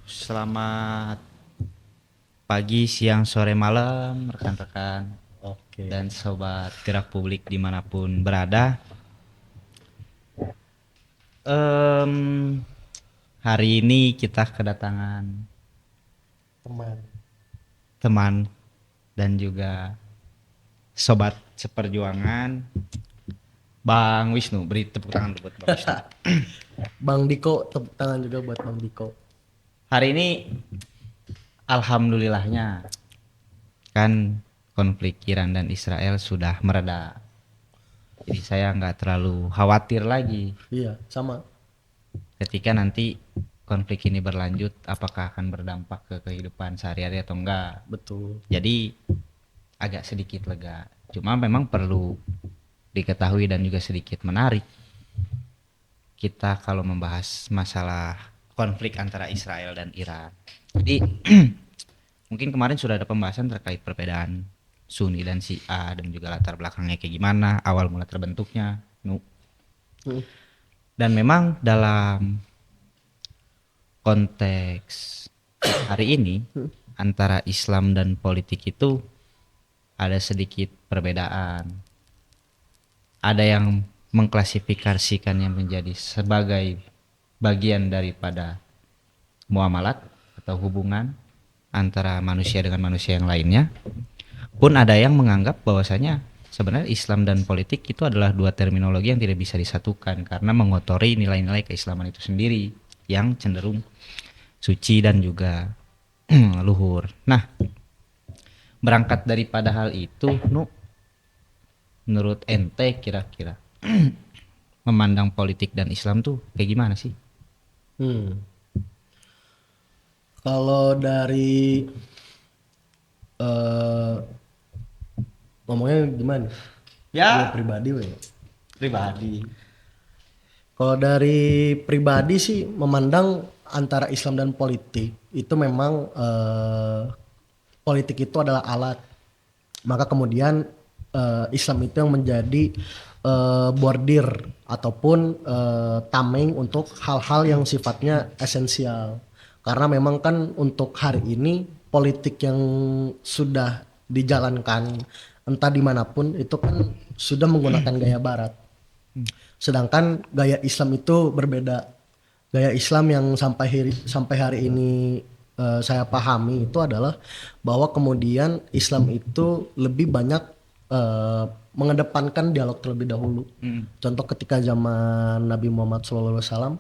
Selamat pagi, siang, sore, malam, rekan-rekan Oke. dan sobat gerak publik dimanapun berada. Em, Hari ini kita kedatangan Teman. teman dan juga sobat seperjuangan, Bang Wisnu. Beri tepuk tangan dulu buat Bang Wisnu. Bang Diko, tepuk tangan juga buat Bang Diko. Hari ini, alhamdulillahnya, kan konflik Iran dan Israel sudah mereda. Jadi saya nggak terlalu khawatir lagi Iya, sama. ketika nanti konflik ini berlanjut, apakah akan berdampak ke kehidupan sehari-hari atau enggak. Betul. Jadi agak sedikit lega. Cuma memang perlu diketahui dan juga sedikit menarik, kita kalau membahas masalah konflik antara Israel dan Iran. Jadi mungkin kemarin sudah ada pembahasan terkait perbedaan Sunni dan Syiah dan juga latar belakangnya kayak gimana, awal mula terbentuknya. Hmm. Dan memang dalam konteks hari ini antara Islam dan politik itu ada sedikit perbedaan. Ada yang mengklasifikasikannya menjadi sebagai bagian daripada muamalat atau hubungan antara manusia dengan manusia yang lainnya. Pun ada yang menganggap bahwasanya sebenarnya Islam dan politik itu adalah dua terminologi yang tidak bisa disatukan karena mengotori nilai-nilai keislaman itu sendiri yang cenderung suci dan juga luhur. Nah, berangkat daripada hal itu, menurut ente kira-kira memandang politik dan Islam tuh kayak gimana sih? Hmm. Kalau dari eh ngomongnya gimana? Gue Ya, pribadi, weh. pribadi. Kalau dari pribadi sih memandang antara Islam dan politik itu memang politik itu adalah alat. Maka kemudian Islam itu yang menjadi bordir ataupun tameng untuk hal-hal yang sifatnya esensial. Karena memang kan untuk hari ini politik yang sudah dijalankan entah dimanapun itu kan sudah menggunakan gaya barat. Sedangkan gaya Islam itu berbeda. Gaya Islam yang sampai hari ini saya pahami itu adalah bahwa kemudian Islam itu lebih banyak mengedepankan dialog terlebih dahulu. Contoh ketika zaman Nabi Muhammad SAW,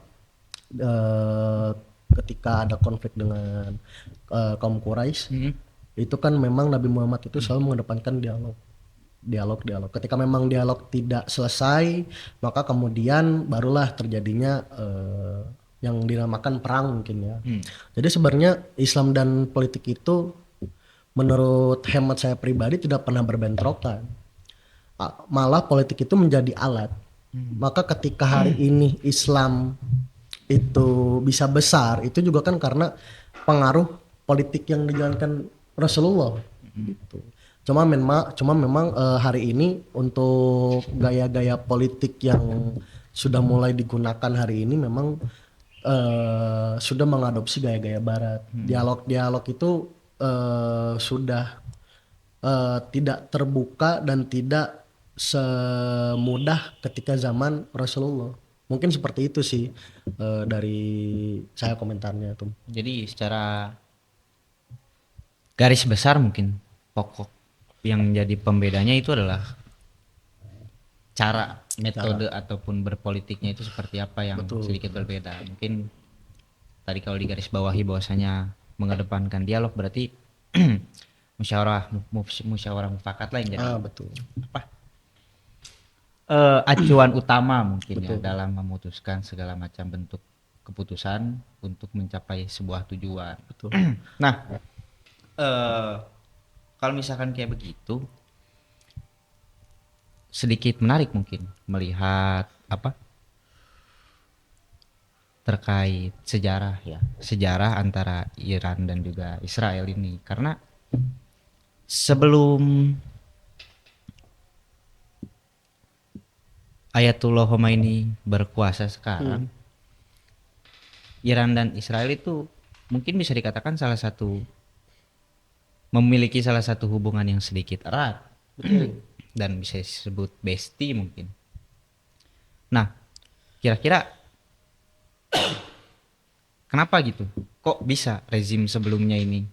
ketika ada konflik dengan kaum Quraisy, itu kan memang Nabi Muhammad itu selalu mengedepankan dialog. Ketika memang dialog tidak selesai, maka kemudian barulah terjadinya yang dinamakan perang mungkin ya. Jadi sebenarnya Islam dan politik itu menurut hemat saya pribadi tidak pernah berbentrokan. Malah politik itu menjadi alat. Maka ketika hari ini Islam itu bisa besar, itu juga kan karena pengaruh politik yang dijalankan Rasulullah gitu. Cuma memang hari ini untuk gaya-gaya politik yang sudah mulai digunakan hari ini memang sudah mengadopsi gaya-gaya barat. Dialog-dialog itu sudah tidak terbuka dan tidak semudah ketika zaman Rasulullah. Mungkin seperti itu sih dari saya komentarnya tuh. Jadi secara garis besar mungkin pokok yang menjadi pembedanya itu adalah cara, metode ataupun berpolitiknya itu seperti apa yang Betul. sedikit berbeda. Mungkin tadi kalau digaris bawahi bahwasanya mengedepankan dialog berarti musyawarah mufakat lah yang jadi Betul. acuan utama mungkin ya Betul. dalam memutuskan segala macam bentuk keputusan untuk mencapai sebuah tujuan. Betul. Nah, kalau misalkan kayak begitu, sedikit menarik mungkin melihat apa terkait sejarah antara Iran dan juga Israel ini, karena sebelum Ayatullah Khomeini berkuasa sekarang, Iran dan Israel itu mungkin bisa dikatakan memiliki salah satu hubungan yang sedikit erat dan bisa disebut bestie mungkin. Nah, kira-kira kenapa gitu? Kok bisa rezim sebelumnya ini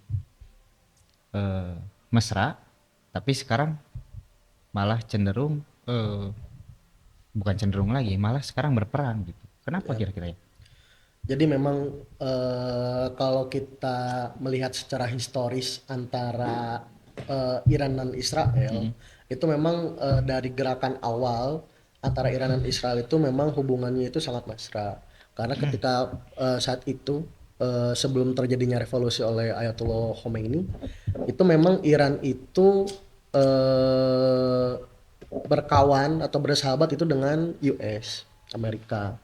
mesra, tapi sekarang malah cenderung bukan cenderung lagi, malah sekarang berperang gitu. Kenapa kira-kira ya? Jadi memang kalau kita melihat secara historis antara Iran dan Israel, itu memang dari gerakan awal antara Iran dan Israel itu memang hubungannya itu sangat mesra. Karena ketika saat itu sebelum terjadinya revolusi oleh Ayatollah Khomeini, itu memang Iran itu berkawan atau bersahabat itu dengan US, Amerika.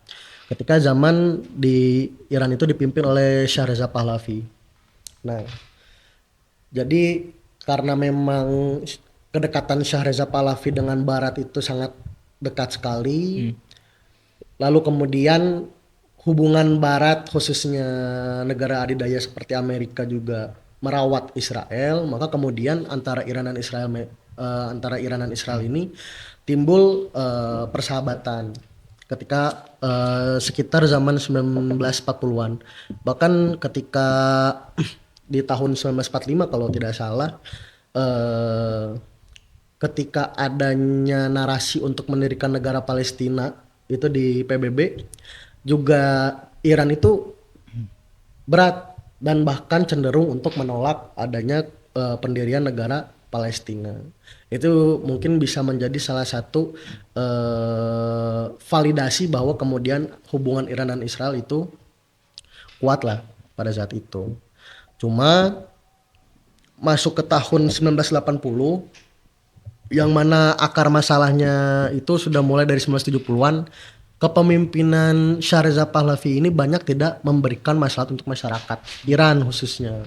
Ketika zaman di Iran itu dipimpin oleh Shah Reza Pahlavi. Nah, jadi karena memang kedekatan Shah Reza Pahlavi dengan Barat itu sangat dekat sekali, lalu kemudian hubungan Barat khususnya negara adidaya seperti Amerika juga merawat Israel, maka kemudian antara Iran dan Israel ini timbul persahabatan ketika sekitar zaman 1940-an. Bahkan ketika di tahun 1945 kalau tidak salah, ketika adanya narasi untuk mendirikan negara Palestina itu di PBB, juga Iran itu berat dan bahkan cenderung untuk menolak adanya pendirian negara Palestina. Itu mungkin bisa menjadi salah satu validasi bahwa kemudian hubungan Iran dan Israel itu kuat lah pada saat itu. Cuma masuk ke tahun 1980 yang mana akar masalahnya itu sudah mulai dari 1970-an, kepemimpinan Shah Reza Pahlavi ini banyak tidak memberikan maslahat untuk masyarakat Iran khususnya.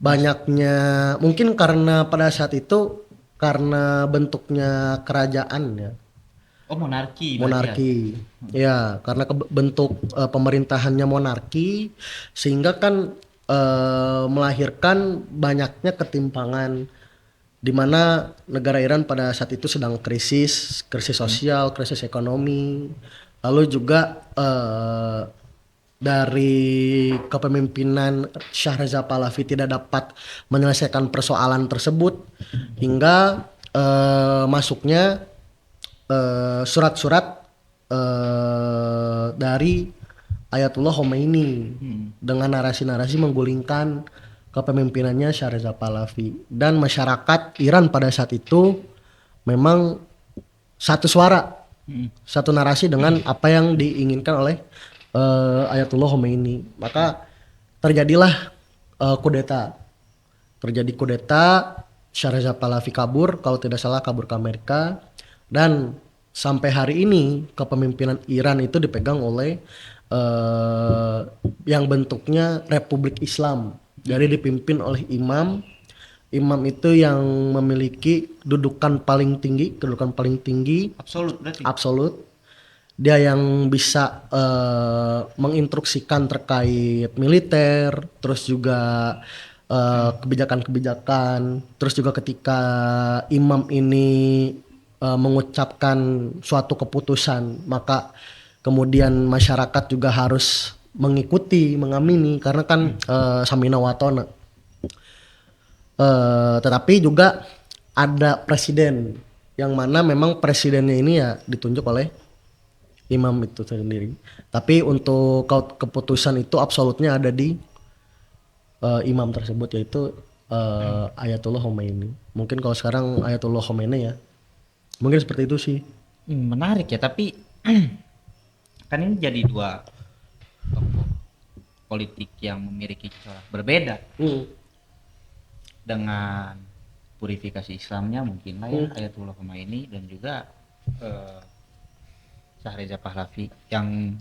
Banyaknya mungkin karena pada saat itu karena bentuknya kerajaan ya. Oh, monarki. Monarki. Ya, karena bentuk pemerintahannya monarki sehingga kan melahirkan banyaknya ketimpangan di mana negara Iran pada saat itu sedang krisis sosial, krisis ekonomi. Lalu juga dari kepemimpinan Shah Reza Pahlavi tidak dapat menyelesaikan persoalan tersebut hingga masuknya surat-surat dari Ayatollah Khomeini dengan narasi-narasi menggulingkan kepemimpinannya Shah Reza Pahlavi, dan masyarakat Iran pada saat itu memang satu suara, satu narasi dengan apa yang diinginkan oleh Ayatollah Khomeini. Maka terjadilah kudeta. Terjadi kudeta, Shah Reza Pahlavi kabur, kalau tidak salah kabur ke Amerika, dan sampai hari ini kepemimpinan Iran itu dipegang oleh yang bentuknya Republik Islam. Jadi dipimpin oleh imam. Imam itu yang memiliki kedudukan paling tinggi. Absolut berarti. Absolut. Dia yang bisa menginstruksikan terkait militer, terus juga kebijakan-kebijakan. Terus juga ketika imam ini mengucapkan suatu keputusan, maka kemudian masyarakat juga harus mengikuti, mengamini, karena kan samina watona. Tetapi juga ada presiden, yang mana memang presidennya ini ya ditunjuk oleh imam itu sendiri. Tapi untuk keputusan itu absolutnya ada di imam tersebut, yaitu Ayatollah Khomeini. Mungkin kalau sekarang Ayatollah Khomeini ya, mungkin seperti itu sih. Menarik ya, tapi kan ini jadi dua tokoh politik yang memiliki corak berbeda dengan purifikasi Islamnya mungkin lah ya, Ayatollah Khomeini dan juga Shah Reza Pahlavi yang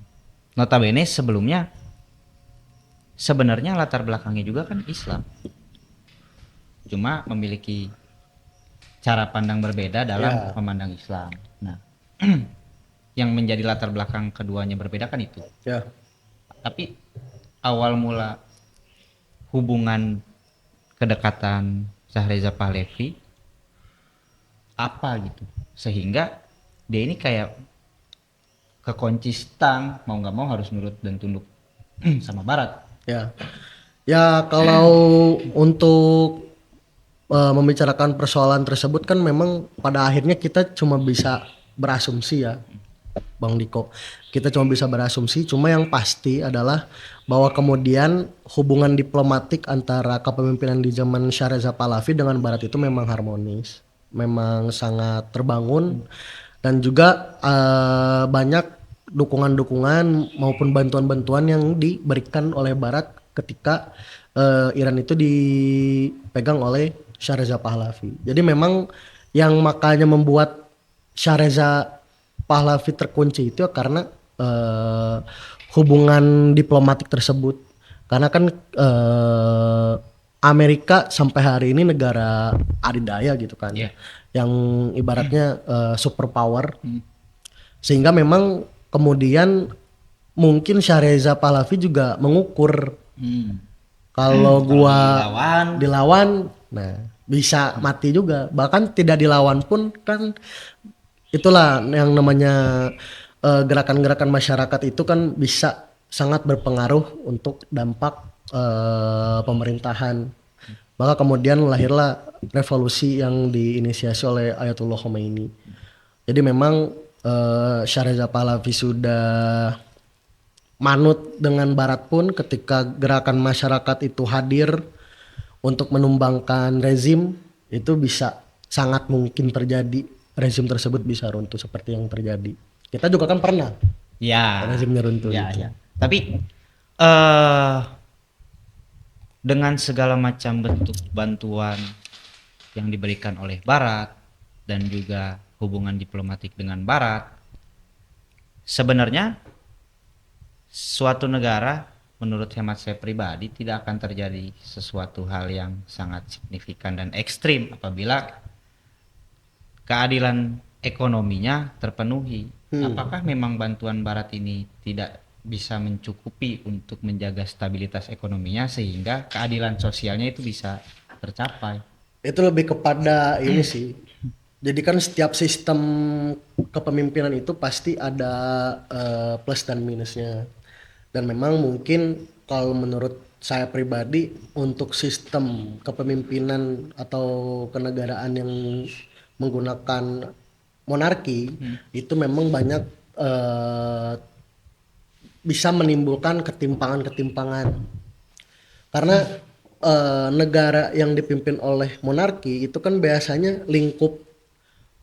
notabene sebelumnya sebenarnya latar belakangnya juga kan Islam, cuma memiliki cara pandang berbeda dalam memandang Islam. Nah, yang menjadi latar belakang keduanya berbeda kan itu. Ya. Tapi awal mula hubungan kedekatan Syahreza Pahlavi apa gitu sehingga dia ini kayak kekunci stang, mau nggak mau harus nurut dan tunduk sama Barat. Ya. Ya kalau untuk membicarakan persoalan tersebut kan memang pada akhirnya kita cuma bisa berasumsi ya, Bang Diko. Kita cuma bisa berasumsi, cuma yang pasti adalah bahwa kemudian hubungan diplomatik antara kepemimpinan di zaman Syahreza Pahlavi dengan Barat itu memang harmonis, memang sangat terbangun, dan juga banyak dukungan-dukungan maupun bantuan-bantuan yang diberikan oleh Barat ketika Iran itu dipegang oleh Syahreza Pahlavi. Jadi memang yang makanya membuat Syahreza Pahlavi terkunci itu karena hubungan diplomatik tersebut. Karena kan Amerika sampai hari ini negara adidaya gitu kan, Yeah. yang ibaratnya superpower. Sehingga memang kemudian mungkin Syahreza Pahlavi juga mengukur kalau gua dilawan, nah bisa mati juga. Bahkan tidak dilawan pun kan itulah yang namanya gerakan-gerakan masyarakat itu kan bisa sangat berpengaruh untuk dampak pemerintahan. Maka kemudian lahirlah revolusi yang diinisiasi oleh Ayatullah Khomeini. Jadi memang Syahreza Pahlavi sudah manut dengan Barat pun ketika gerakan masyarakat itu hadir untuk menumbangkan rezim, itu bisa sangat mungkin terjadi rezim tersebut bisa runtuh seperti yang terjadi. Kita juga kan pernah Ya. rezimnya runtuh Ya, gitu. ya. Tapi dengan segala macam bentuk bantuan yang diberikan oleh Barat dan juga hubungan diplomatik dengan Barat, sebenarnya suatu negara menurut hemat saya pribadi tidak akan terjadi sesuatu hal yang sangat signifikan dan ekstrim apabila keadilan ekonominya terpenuhi. Apakah memang bantuan Barat ini tidak bisa mencukupi untuk menjaga stabilitas ekonominya sehingga keadilan sosialnya itu bisa tercapai? Itu lebih kepada ini sih. Jadi kan setiap sistem kepemimpinan itu pasti ada plus dan minusnya. Dan memang mungkin kalau menurut saya pribadi untuk sistem kepemimpinan atau kenegaraan yang menggunakan monarki itu memang banyak bisa menimbulkan ketimpangan-ketimpangan. Karena negara yang dipimpin oleh monarki itu kan biasanya lingkup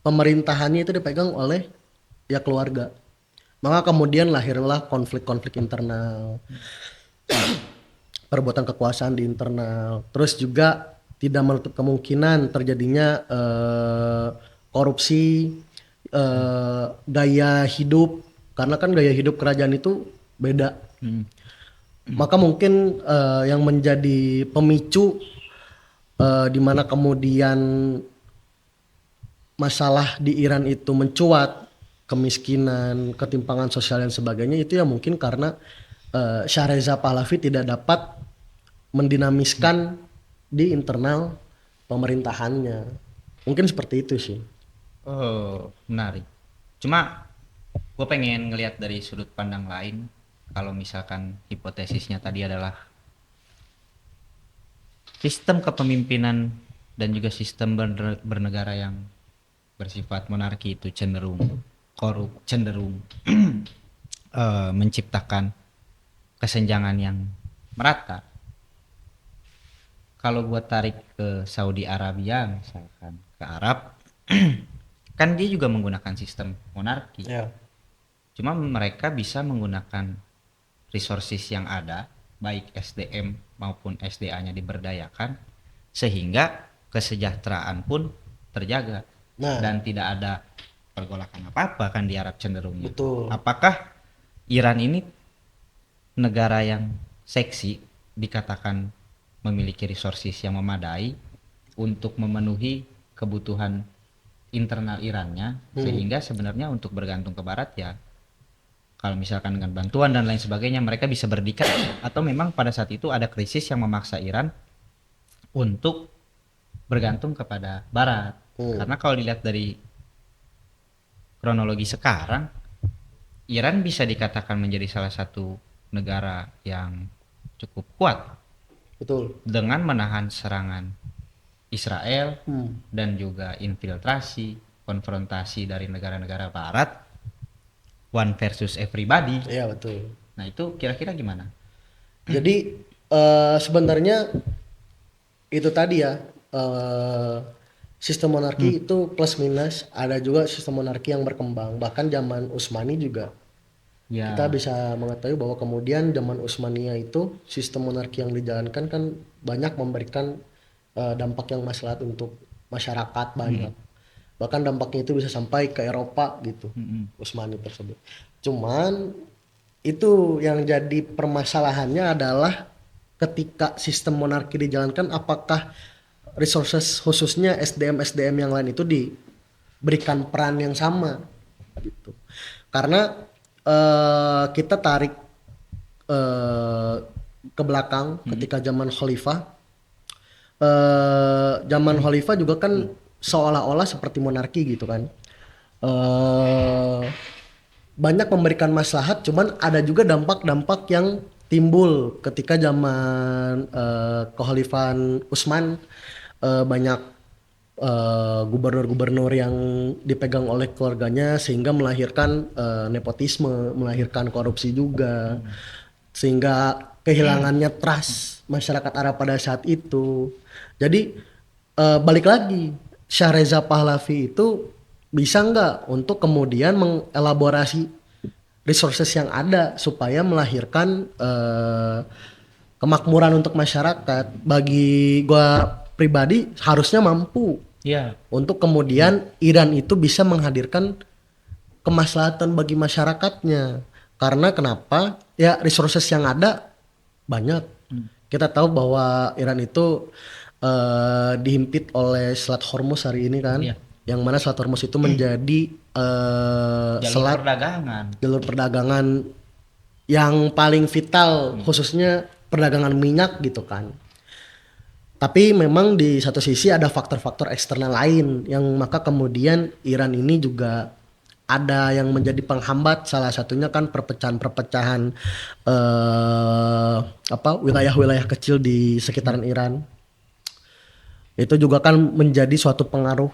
pemerintahannya itu dipegang oleh ya keluarga. Maka kemudian lahirlah konflik-konflik internal, perebutan kekuasaan di internal. Terus juga tidak menutup kemungkinan terjadinya korupsi, gaya hidup, karena kan gaya hidup kerajaan itu beda. Maka mungkin yang menjadi pemicu di mana kemudian masalah di Iran itu mencuat, kemiskinan, ketimpangan sosial dan sebagainya, itu ya mungkin karena Syahreza Pahlavi tidak dapat mendinamiskan di internal pemerintahannya. Mungkin seperti itu sih. Oh, menarik. Cuma gue pengen ngelihat dari sudut pandang lain. Kalau misalkan hipotesisnya tadi adalah sistem kepemimpinan dan juga sistem bernegara yang bersifat monarki itu cenderung korup, cenderung menciptakan kesenjangan yang merata. Kalau gue tarik ke Saudi Arabia misalkan, ke Arab, kan dia juga menggunakan sistem monarki. Ya. Cuma mereka bisa menggunakan resources yang ada, baik SDM maupun SDA-nya diberdayakan, sehingga kesejahteraan pun terjaga. Nah. Dan tidak ada pergolakan apa-apa kan di Arab cenderungnya. Betul. Apakah Iran ini negara yang seksi dikatakan memiliki resources yang memadai untuk memenuhi kebutuhan internal Irannya, sehingga sebenarnya untuk bergantung ke Barat ya Kalau misalkan dengan bantuan dan lain sebagainya mereka bisa berdikari, atau memang pada saat itu ada krisis yang memaksa Iran untuk bergantung kepada Barat. Karena kalau dilihat dari kronologi sekarang, Iran bisa dikatakan menjadi salah satu negara yang cukup kuat Betul. dengan menahan serangan Israel dan juga infiltrasi, konfrontasi dari negara-negara Barat, one versus everybody. Iya betul. Nah itu kira-kira gimana? Jadi sebenarnya itu tadi ya, sistem monarki itu plus minus, ada juga sistem monarki yang berkembang. Bahkan zaman Utsmani juga Ya. kita bisa mengetahui bahwa kemudian zaman Utsmaniyah itu sistem monarki yang dijalankan kan banyak memberikan dampak yang maslahat untuk masyarakat banyak. Bahkan dampaknya itu bisa sampai ke Eropa gitu, Utsmani tersebut. Cuman itu yang jadi permasalahannya adalah ketika sistem monarki dijalankan, apakah resources khususnya SDM yang lain itu diberikan peran yang sama gitu. Karena kita tarik ke belakang ketika zaman Khalifah, zaman Khalifah juga kan seolah-olah seperti monarki gitu kan. Banyak memberikan maslahat, cuman ada juga dampak-dampak yang timbul ketika zaman kekhalifahan Utsman. Banyak gubernur-gubernur yang dipegang oleh keluarganya sehingga melahirkan nepotisme, melahirkan korupsi juga, sehingga kehilangannya trust masyarakat Arab pada saat itu. Jadi balik lagi, Shah Reza Pahlavi itu bisa nggak untuk kemudian mengelaborasi resources yang ada supaya melahirkan kemakmuran untuk masyarakat. Bagi gua pribadi harusnya mampu untuk kemudian Iran itu bisa menghadirkan kemaslahatan bagi masyarakatnya. Karena kenapa? Ya resources yang ada banyak. Kita tahu bahwa Iran itu dihimpit oleh Selat Hormuz hari ini kan. Yang mana Selat Hormuz itu menjadi jalur perdagangan yang paling vital, khususnya perdagangan minyak gitu kan. Tapi memang di satu sisi ada faktor-faktor eksternal lain yang maka kemudian Iran ini juga ada yang menjadi penghambat. Salah satunya kan perpecahan-perpecahan wilayah-wilayah kecil di sekitaran Iran. Itu juga kan menjadi suatu pengaruh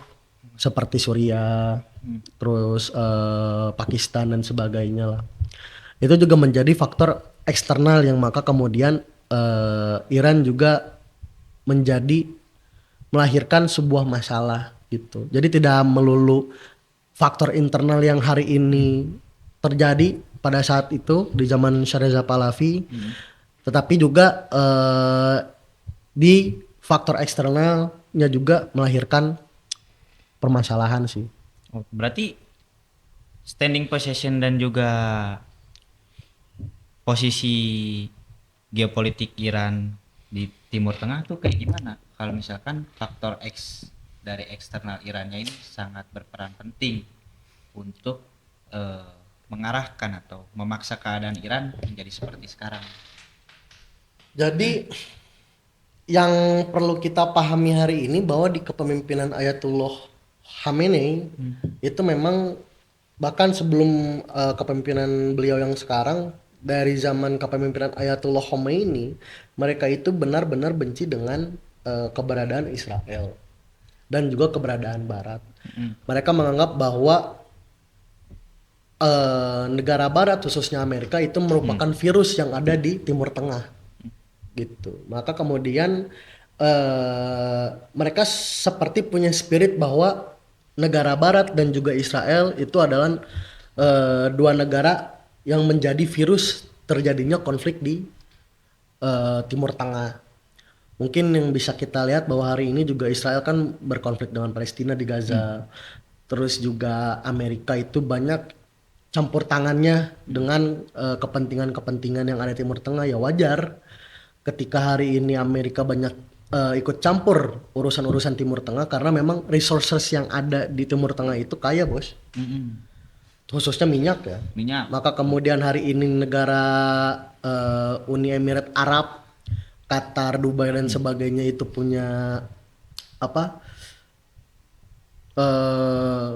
seperti Suriah, terus Pakistan dan sebagainya lah. Itu juga menjadi faktor eksternal yang maka kemudian Iran juga menjadi melahirkan sebuah masalah gitu. Jadi tidak melulu faktor internal yang hari ini terjadi pada saat itu di zaman Shah Reza Pahlavi, tetapi juga di faktor eksternalnya juga melahirkan permasalahan sih. Berarti standing possession dan juga posisi geopolitik Iran di Timur Tengah tuh kayak gimana? Kalau misalkan faktor X dari eksternal Irannya ini sangat berperan penting untuk mengarahkan atau memaksa keadaan Iran menjadi seperti sekarang. Jadi yang perlu kita pahami hari ini bahwa di kepemimpinan Ayatullah Khamenei itu memang bahkan sebelum kepemimpinan beliau yang sekarang, dari zaman kepemimpinan Ayatullah Khomeini, mereka itu benar-benar benci dengan keberadaan Israel dan juga keberadaan Barat. Mereka menganggap bahwa negara Barat khususnya Amerika itu merupakan virus yang ada di Timur Tengah, gitu. Maka kemudian mereka seperti punya spirit bahwa negara Barat dan juga Israel itu adalah dua negara yang menjadi virus terjadinya konflik di Timur Tengah. Mungkin yang bisa kita lihat bahwa hari ini juga Israel kan berkonflik dengan Palestina di Gaza. Terus juga Amerika itu banyak campur tangannya dengan kepentingan-kepentingan yang ada di Timur Tengah. Ya wajar ketika hari ini Amerika banyak ikut campur urusan-urusan Timur Tengah, karena memang resources yang ada di Timur Tengah itu kaya, bos. khususnya minyak ya. minyak. Maka kemudian hari ini negara Uni Emirat Arab, Qatar, Dubai dan sebagainya itu punya apa? eh,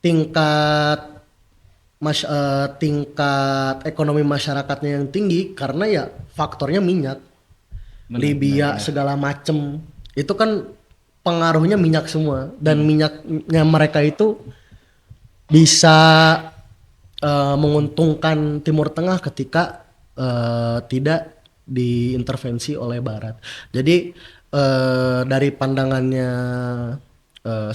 tingkat tingkat ekonomi masyarakatnya yang tinggi karena ya faktornya minyak. Benar, Libya benar. segala macem itu kan pengaruhnya minyak semua dan minyaknya mereka itu bisa menguntungkan Timur Tengah ketika tidak diintervensi oleh Barat. Jadi dari pandangannya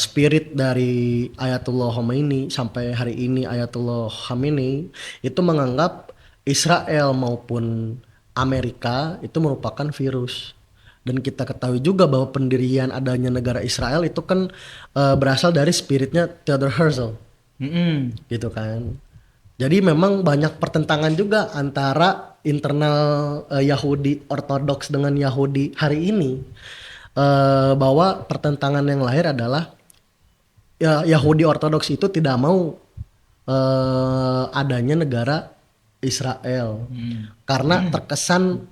spirit dari Ayatullah Khomeini sampai hari ini Ayatullah Khamenei itu menganggap Israel maupun Amerika itu merupakan virus. Dan kita ketahui juga bahwa pendirian adanya negara Israel itu kan berasal dari spiritnya Theodor Herzl Mm-mm. gitu kan. Jadi memang banyak pertentangan juga antara internal Yahudi Ortodoks dengan Yahudi hari ini. Bahwa pertentangan yang lahir adalah ya, Yahudi Ortodoks itu tidak mau adanya negara Israel karena terkesan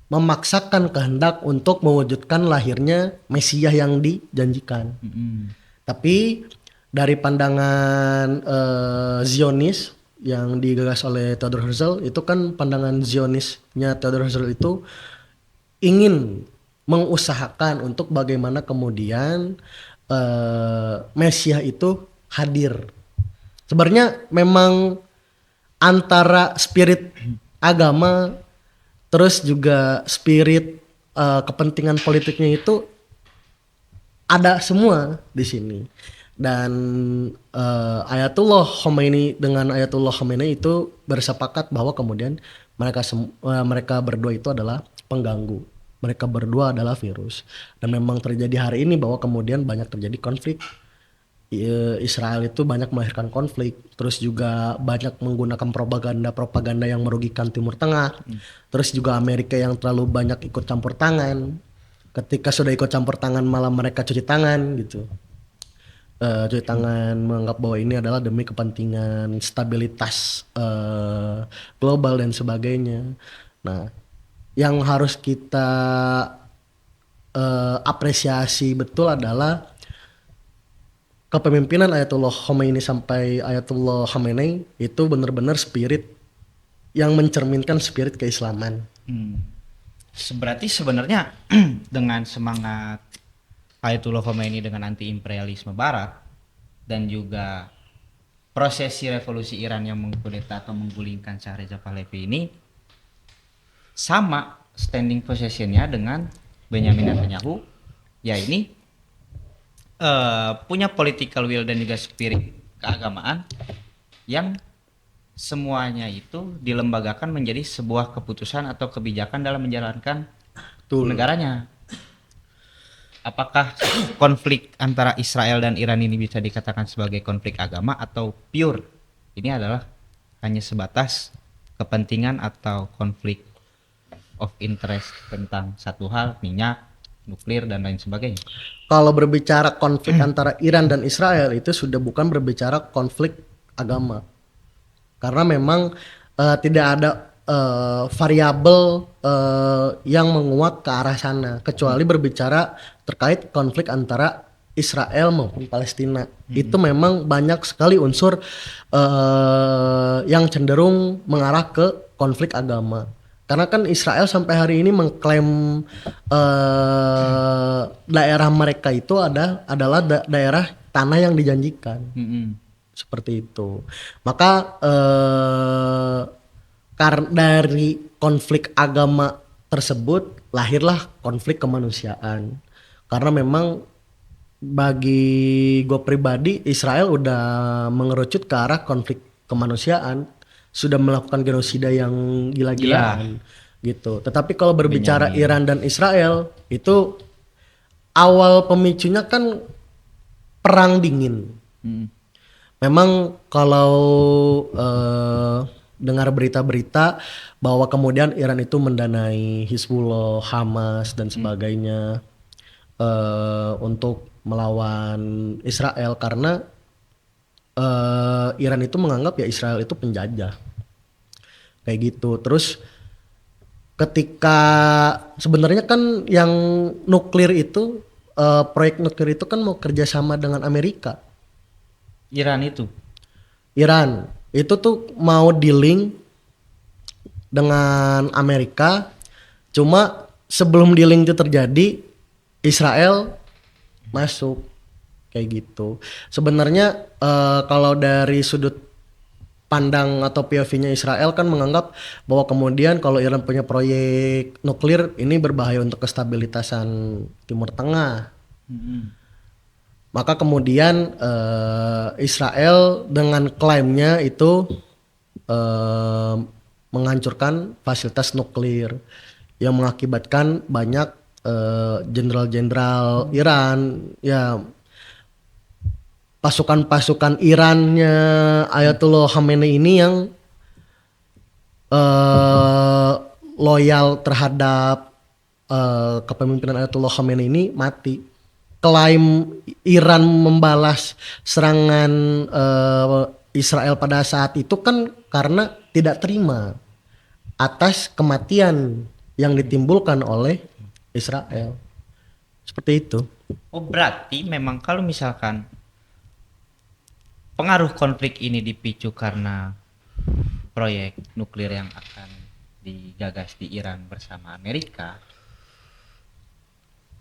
memaksakan kehendak untuk mewujudkan lahirnya Mesias yang dijanjikan. Mm-mm. Tapi dari pandangan Zionis yang digagas oleh Theodor Herzl itu kan pandangan Zionisnya Theodor Herzl itu ingin mengusahakan untuk bagaimana kemudian Mesias itu hadir. Sebenarnya memang antara spirit agama terus juga spirit kepentingan politiknya itu ada semua di sini. Dan Ayatullah Khomeini dengan Ayatullah Khamenei itu bersepakat bahwa kemudian mereka berdua itu adalah pengganggu. Mereka berdua adalah virus. Dan memang terjadi hari ini bahwa kemudian banyak terjadi konflik. Israel itu banyak melahirkan konflik, terus juga banyak menggunakan propaganda yang merugikan Timur Tengah, terus juga Amerika yang terlalu banyak ikut campur tangan. Ketika sudah ikut campur tangan malah mereka cuci tangan gitu. Cuci tangan menganggap bahwa ini adalah demi kepentingan stabilitas global dan sebagainya. Nah, yang harus kita apresiasi betul adalah kepemimpinan Ayatullah Khomeini sampai Ayatullah Khamenei itu benar-benar spirit yang mencerminkan spirit keislaman. Berarti sebenarnya dengan semangat Ayatullah Khomeini dengan anti imperialisme Barat dan juga prosesi revolusi Iran yang mengkudeta atau menggulingkan Shah Reza Pahlavi ini sama standing positionnya dengan Benyamin Netanyahu, ya ini punya political will dan juga spirit keagamaan yang semuanya itu dilembagakan menjadi sebuah keputusan atau kebijakan dalam menjalankan negaranya. Apakah konflik antara Israel dan Iran ini bisa dikatakan sebagai konflik agama atau pure ini adalah hanya sebatas kepentingan atau konflik of interest tentang satu hal, minyak, nuklir dan lain sebagainya? Kalau berbicara konflik antara Iran dan Israel itu sudah bukan berbicara konflik agama. Karena memang tidak ada variabel yang menguat ke arah sana kecuali berbicara terkait konflik antara Israel maupun Palestina. Itu memang banyak sekali unsur yang cenderung mengarah ke konflik agama. Karena kan Israel sampai hari ini mengklaim daerah mereka itu adalah daerah tanah yang dijanjikan. Seperti itu. Maka karena dari konflik agama tersebut lahirlah konflik kemanusiaan. Karena memang bagi gue pribadi Israel udah mengerucut ke arah konflik kemanusiaan, sudah melakukan genosida yang gila-gilaan gitu. Tetapi kalau berbicara Iran dan Israel itu awal pemicunya kan perang dingin. Memang kalau dengar berita-berita bahwa kemudian Iran itu mendanai Hizbullah, Hamas dan sebagainya untuk melawan Israel karena Iran itu menganggap ya Israel itu penjajah kayak gitu. Terus ketika sebenarnya kan yang nuklir itu proyek nuklir itu kan mau kerjasama dengan Amerika. Iran itu. Iran itu tuh mau dealing dengan Amerika, cuma sebelum dealing itu terjadi Israel masuk kayak gitu. Sebenarnya kalau dari sudut pandang atau POV-nya Israel kan menganggap bahwa kemudian kalau Iran punya proyek nuklir ini berbahaya untuk kestabilitasan Timur Tengah. Maka kemudian Israel dengan klaimnya itu eh, menghancurkan fasilitas nuklir yang mengakibatkan banyak jenderal-jenderal Iran ya pasukan-pasukan Irannya Ayatollah Khamenei ini yang loyal terhadap kepemimpinan Ayatollah Khamenei ini mati. Klaim Iran membalas serangan Israel pada saat itu kan karena tidak terima atas kematian yang ditimbulkan oleh Israel. Seperti itu. Oh, berarti memang kalau misalkan pengaruh konflik ini dipicu karena proyek nuklir yang akan digagas di Iran bersama Amerika,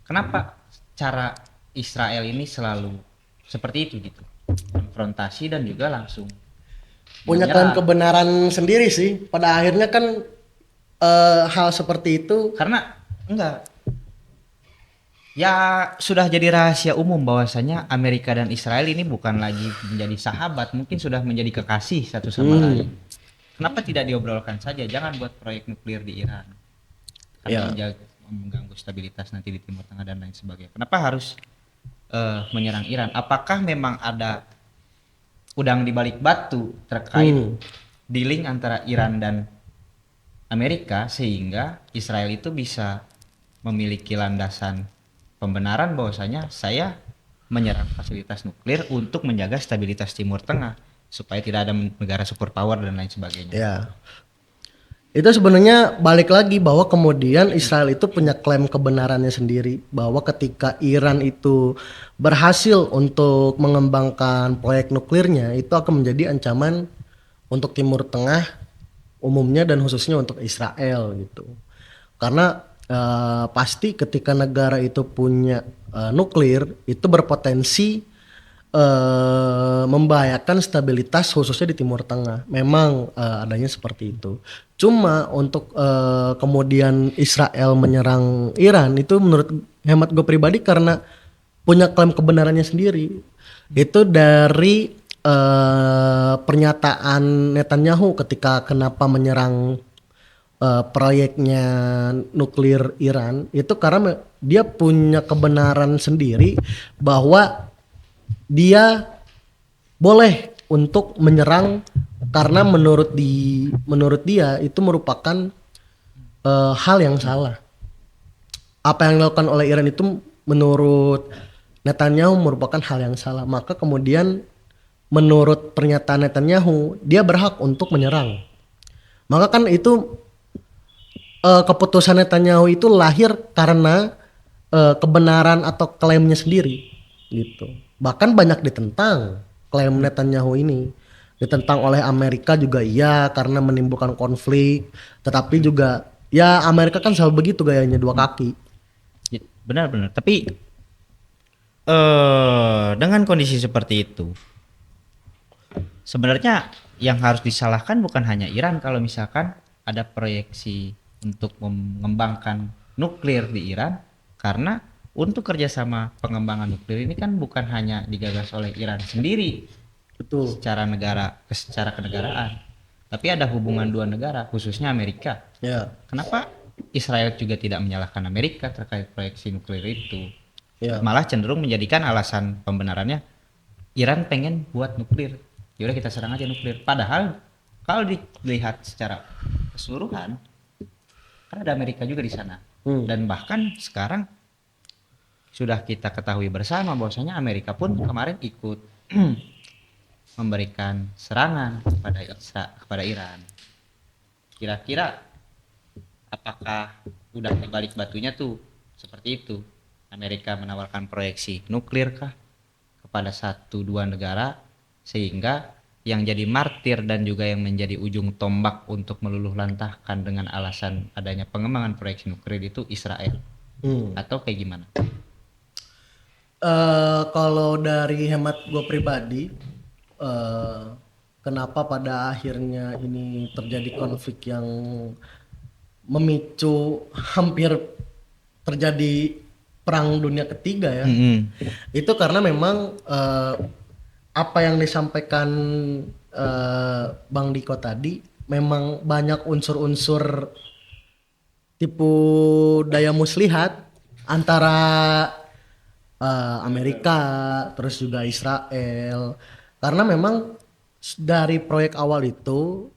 kenapa cara Israel ini selalu seperti itu gitu, konfrontasi dan juga langsung Punya klaim kebenaran sendiri sih. Pada akhirnya kan hal seperti itu karena enggak, ya sudah jadi rahasia umum bahwasanya Amerika dan Israel ini bukan lagi menjadi sahabat, mungkin sudah menjadi kekasih satu sama lain. Kenapa tidak diobrolkan saja, jangan buat proyek nuklir di Iran karena mengganggu stabilitas nanti di Timur Tengah dan lain sebagainya. Kenapa harus menyerang Iran? Apakah memang ada udang di balik batu terkait dealing antara Iran dan Amerika sehingga Israel itu bisa memiliki landasan pembenaran bahwasanya saya menyerang fasilitas nuklir untuk menjaga stabilitas Timur Tengah supaya tidak ada negara superpower dan lain sebagainya. ya. Itu sebenarnya balik lagi bahwa kemudian Israel itu punya klaim kebenarannya sendiri bahwa ketika Iran itu berhasil untuk mengembangkan proyek nuklirnya itu akan menjadi ancaman untuk Timur Tengah umumnya dan khususnya untuk Israel gitu. Karena pasti ketika negara itu punya nuklir itu berpotensi membahayakan stabilitas khususnya di Timur Tengah. Memang adanya seperti itu. Cuma untuk kemudian Israel menyerang Iran itu menurut hemat gue pribadi karena punya klaim kebenarannya sendiri. Itu dari pernyataan Netanyahu ketika kenapa menyerang proyeknya nuklir Iran itu karena dia punya kebenaran sendiri bahwa dia boleh untuk menyerang karena menurut dia itu merupakan hal yang salah. Apa yang dilakukan oleh Iran itu menurut Netanyahu merupakan hal yang salah. Maka kemudian menurut pernyataan Netanyahu dia berhak untuk menyerang. Maka kan itu keputusan Netanyahu itu lahir karena kebenaran atau klaimnya sendiri gitu. Bahkan banyak ditentang klaim Netanyahu ini. Ditentang oleh Amerika juga iya karena menimbulkan konflik. Tetapi juga ya Amerika kan selalu begitu gayanya, dua kaki. Benar-benar. Tapi dengan kondisi seperti itu sebenarnya yang harus disalahkan bukan hanya Iran kalau misalkan ada proyeksi untuk mengembangkan nuklir di Iran, karena untuk kerjasama pengembangan nuklir ini kan bukan hanya digagas oleh Iran sendiri, Betul. secara kenegaraan, tapi ada hubungan dua negara khususnya Amerika. Ya. Kenapa Israel juga tidak menyalahkan Amerika terkait proyeksi nuklir itu? Ya. Malah cenderung menjadikan alasan pembenarannya Iran pengen buat nuklir, yaudah kita serang aja nuklir. Padahal kalau dilihat secara keseluruhan kan ada Amerika juga di sana. Dan bahkan sekarang sudah kita ketahui bersama bahwasanya Amerika pun kemarin ikut memberikan serangan kepada Iran. Kira-kira apakah udah dibalik batunya tuh seperti itu? Amerika menawarkan proyeksi nuklir kah kepada satu dua negara, sehingga yang jadi martir dan juga yang menjadi ujung tombak untuk meluluh lantahkan dengan alasan adanya pengembangan proyeksi nuklir itu Israel, atau kayak gimana? Kalau dari hemat gue pribadi, kenapa pada akhirnya ini terjadi konflik yang memicu hampir terjadi perang dunia ketiga ya? Itu karena memang apa yang disampaikan Bang Diko tadi, memang banyak unsur-unsur tipu daya muslihat antara Amerika terus juga Israel, karena memang dari proyek awal itu,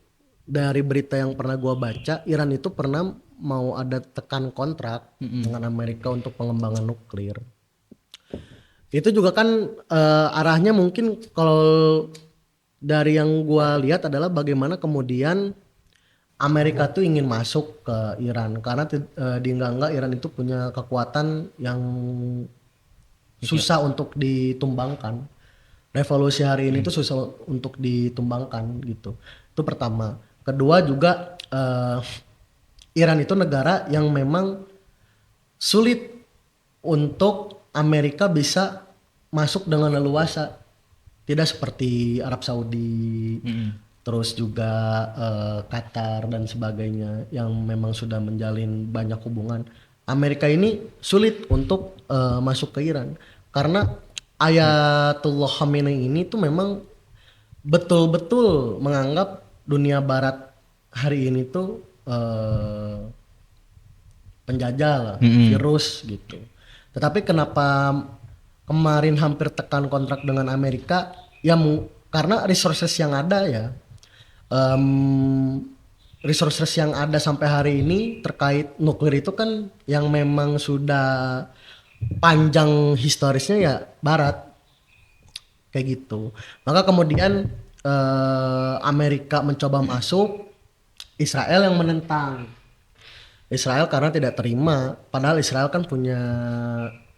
dari berita yang pernah gua baca, Iran itu pernah mau ada tekan kontrak dengan Amerika untuk pengembangan nuklir. Itu juga kan arahnya mungkin kalau dari yang gua lihat adalah bagaimana kemudian Amerika tuh ingin masuk ke Iran, karena di enggak Iran itu punya kekuatan yang susah untuk ditumbangkan. Revolusi hari ini tuh susah untuk ditumbangkan gitu. Itu pertama. Kedua juga Iran itu negara yang memang sulit untuk Amerika bisa masuk dengan leluasa. Tidak seperti Arab Saudi, terus juga Qatar dan sebagainya yang memang sudah menjalin banyak hubungan. Amerika ini sulit untuk masuk ke Iran karena Ayatullah Khamenei ini tuh memang betul-betul menganggap dunia barat hari ini tuh penjajah lah, virus gitu. Tetapi kenapa kemarin hampir tekan kontrak dengan Amerika? Ya karena resources yang ada ya, resources yang ada sampai hari ini terkait nuklir itu kan yang memang sudah panjang historisnya ya Barat kayak gitu. Maka kemudian Amerika mencoba masuk, Israel yang menentang. Israel karena tidak terima, padahal Israel kan punya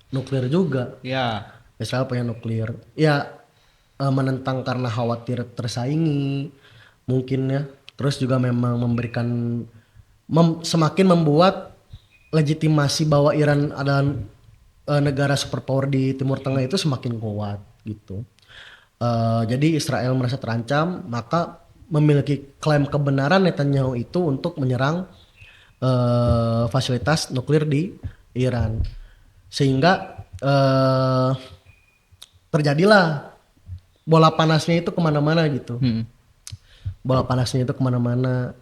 nuklir juga. Ya. Israel punya nuklir. Ya menentang karena khawatir tersaingi mungkin ya. Terus juga memang memberikan semakin membuat legitimasi bahwa Iran adalah negara superpower di Timur Tengah itu semakin kuat gitu. Jadi Israel merasa terancam, maka memiliki klaim kebenaran Netanyahu itu untuk menyerang fasilitas nuklir di Iran, sehingga terjadilah bola panasnya itu kemana-mana gitu. Bola panasnya itu kemana-mana.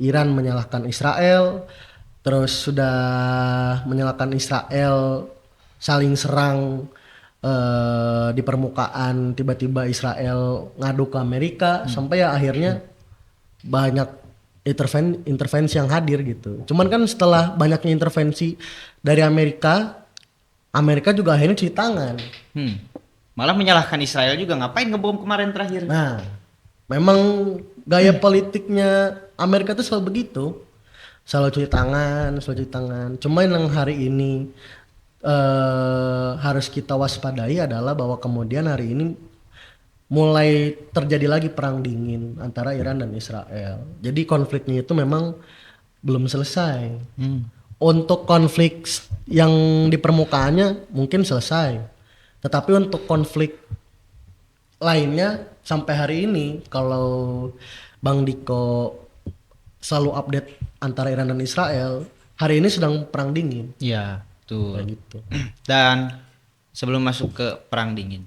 Iran menyalahkan Israel, terus sudah menyalahkan Israel, saling serang di permukaan, tiba-tiba Israel ngadu ke Amerika, sampai ya akhirnya banyak intervensi yang hadir gitu. Cuman kan setelah banyaknya intervensi dari Amerika, Amerika juga akhirnya cuci tangan. Malah menyalahkan Israel juga, ngapain ngebom kemarin terakhir. Nah, memang gaya politiknya Amerika tuh selalu begitu, selalu cuci tangan. Cuman yang hari ini harus kita waspadai adalah bahwa kemudian hari ini mulai terjadi lagi perang dingin antara Iran dan Israel. Jadi konfliknya itu memang belum selesai. Untuk konflik yang di permukaannya mungkin selesai, tetapi untuk konflik lainnya sampai hari ini, kalau Bang Diko selalu update antara Iran dan Israel, hari ini sedang perang dingin. Iya, tuh. Kayak gitu. Dan sebelum masuk ke perang dingin,